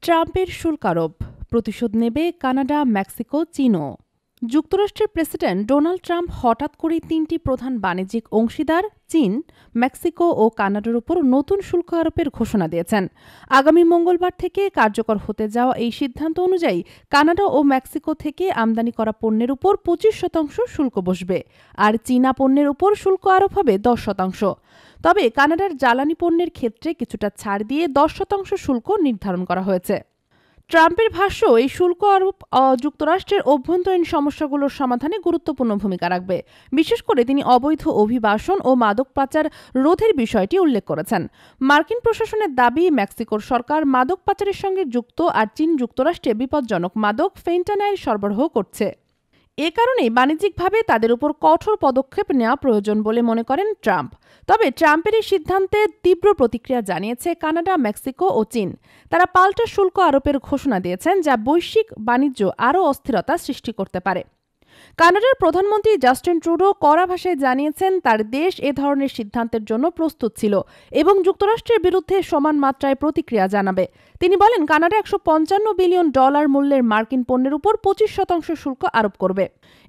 ট্রাম্পের শুল্ক আরোপ, প্রতিশোধ নেবে কানাডা, মেক্সিকো, চীনও। যুক্তরাষ্ট্রের প্রেসিডেন্ট ডোনাল্ড ট্রাম্প হঠাৎ করেই তিনটি প্রধান বাণিজ্যিক অংশীদার চীন, মেক্সিকো ও কানাডার উপর নতুন শুল্ক আরোপের ঘোষণা দিয়েছেন। আগামী মঙ্গলবার থেকে কার্যকর হতে যাওয়া এই সিদ্ধান্ত অনুযায়ী কানাডা ও মেক্সিকো থেকে আমদানি করা পণ্যের উপর 25% শুল্ক বসবে, আর চীনা পণ্যের উপর শুল্ক আরোপ হবে 10%। তবে কানাডার জ্বালানি পণ্যের ক্ষেত্রে কিছুটা ছাড় দিয়ে 10% শুল্ক নির্ধারণ করা হয়েছে। ট্রাম্পের ভাষ্য, এই শুল্ক আরোপ যুক্তরাষ্ট্রের অভ্যন্তরীণ সমস্যাগুলোর সমাধানে গুরুত্বপূর্ণ ভূমিকা রাখবে। বিশেষ করে তিনি অবৈধ অভিবাসন ও মাদক পাচার রোধের বিষয়টি উল্লেখ করেছেন। মার্কিন প্রশাসনের দাবি, মেক্সিকোর সরকার মাদক পাচারের সঙ্গে যুক্ত, আর চীন যুক্তরাষ্ট্রে বিপজ্জনক মাদক ফেন্টানাইল সরবরাহ করছে। এ কারণেই বাণিজ্যিকভাবে তাদের উপর কঠোর পদক্ষেপ নেওয়া প্রয়োজন বলে মনে করেন ট্রাম্প। তবে ট্রাম্পের এই সিদ্ধান্তে তীব্র প্রতিক্রিয়া জানিয়েছে কানাডা, মেক্সিকো ও চীন। তারা পাল্টা শুল্ক আরোপের ঘোষণা দিয়েছেন, যা বৈশ্বিক বাণিজ্য আরও অস্থিরতা সৃষ্টি করতে পারে। কানাডার প্রধানমন্ত্রী জাস্টিন ট্রুডো কড়া ভাষায় জানিয়েছেন, তার দেশ এ ধরনের সিদ্ধান্তের জন্য প্রস্তুত ছিল এবং যুক্তরাষ্ট্রের বিরুদ্ধে সমান মাত্রায় প্রতিক্রিয়া জানাবে। তিনি বলেন, কানাডা $155 বিলিয়ন মূল্যের মার্কিন পণ্যের উপর 25% শুল্ক আরোপ করবে।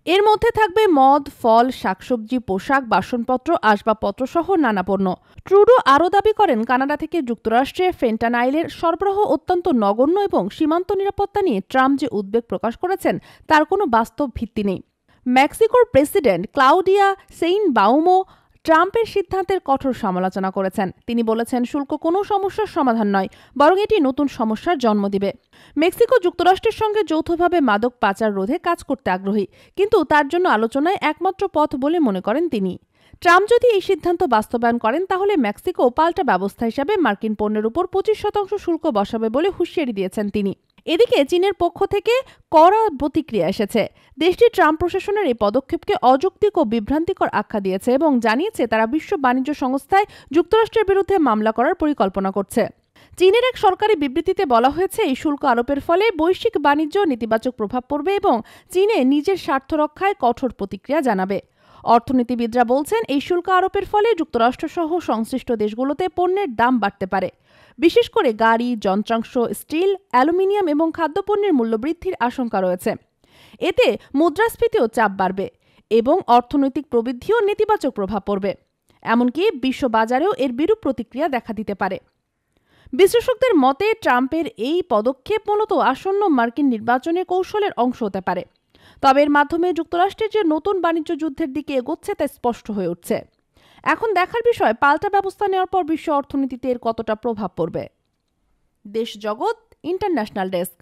এর মধ্যে থাকবে মদ, ফল, শাকসবজি, পোশাক, বাসনপত্র, আসবাবপত্র সহ নানা পণ্য। ট্রুডো আরও দাবি করেন, কানাডা থেকে যুক্তরাষ্ট্রে ফেন্টানাইলের সরবরাহ অত্যন্ত নগণ্য এবং সীমান্ত নিরাপত্তা নিয়ে ট্রাম্প যে উদ্বেগ প্রকাশ করেছেন তার কোনো বাস্তব ভিত্তি নেই। মেক্সিকোর প্রেসিডেন্ট ক্লাউডিয়া সেইনবাউমও ট্রাম্পের সিদ্ধান্তের কঠোর সমালোচনা করেছেন। তিনি বলেছেন, শুল্ক কোনো সমস্যার সমাধান নয়, বরং এটি নতুন সমস্যার জন্ম দিবে। মেক্সিকো যুক্তরাষ্ট্রের সঙ্গে যৌথভাবে মাদক পাচার রোধে কাজ করতে আগ্রহী, কিন্তু তার জন্য আলোচনায় একমাত্র পথ বলে মনে করেন তিনি। ট্রাম্প যদি এই সিদ্ধান্ত বাস্তবায়ন করেন, তাহলে মেক্সিকো পাল্টা ব্যবস্থা হিসাবে মার্কিন পণ্যের উপর 25% শুল্ক বসাবে বলে হুঁশিয়ারি দিয়েছেন তিনি। এদিকে চীনের পক্ষ থেকে কড়া প্রতিক্রিয়া এসেছে। দেশটি ট্রাম্প প্রশাসনের এই পদক্ষেপকে অযৌক্তিক ও বিভ্রান্তিকর আখ্যা দিয়েছে এবং জানিয়েছে তারা বিশ্ব বাণিজ্য সংস্থায় যুক্তরাষ্ট্রের বিরুদ্ধে মামলা করার পরিকল্পনা করছে। চীনের এক সরকারি বিবৃতিতে বলা হয়েছে, এই শুল্ক আরোপের ফলে বৈশ্বিক বাণিজ্য নেতিবাচক প্রভাব পড়বে এবং চীনে নিজের স্বার্থ রক্ষায় কঠোর প্রতিক্রিয়া জানাবে। অর্থনীতিবিদরা বলছেন, এই শুল্ক আরোপের ফলে যুক্তরাষ্ট্রসহ সংশ্লিষ্ট দেশগুলোতে পণ্যের দাম বাড়তে পারে। বিশেষ করে গাড়ি, যন্ত্রাংশ, স্টিল, অ্যালুমিনিয়াম এবং খাদ্যপণ্যের মূল্য বৃদ্ধির আশঙ্কা রয়েছে। এতে মুদ্রাস্ফীতিও চাপ বাড়বে এবং অর্থনৈতিক প্রবৃদ্ধিও নেতিবাচক প্রভাব পড়বে। এমনকি বিশ্ববাজারেও এর বিরূপ প্রতিক্রিয়া দেখা দিতে পারে। বিশ্লেষকদের মতে, ট্রাম্পের এই পদক্ষেপ মূলত আসন্ন মার্কিন নির্বাচনের কৌশলের অংশ হতে পারে। তবে এর মাধ্যমে যুক্তরাষ্ট্রের যে নতুন বাণিজ্য যুদ্ধের দিকে এগোচ্ছে তা স্পষ্ট হয়ে উঠছে। এখন দেখার বিষয়, পাল্টা ব্যবস্থা নেওয়ার পর বিশ্ব অর্থনীতিতে এর কতটা প্রভাব পড়বে। দেশ জগৎ ইন্টারন্যাশনাল ডেস্ক।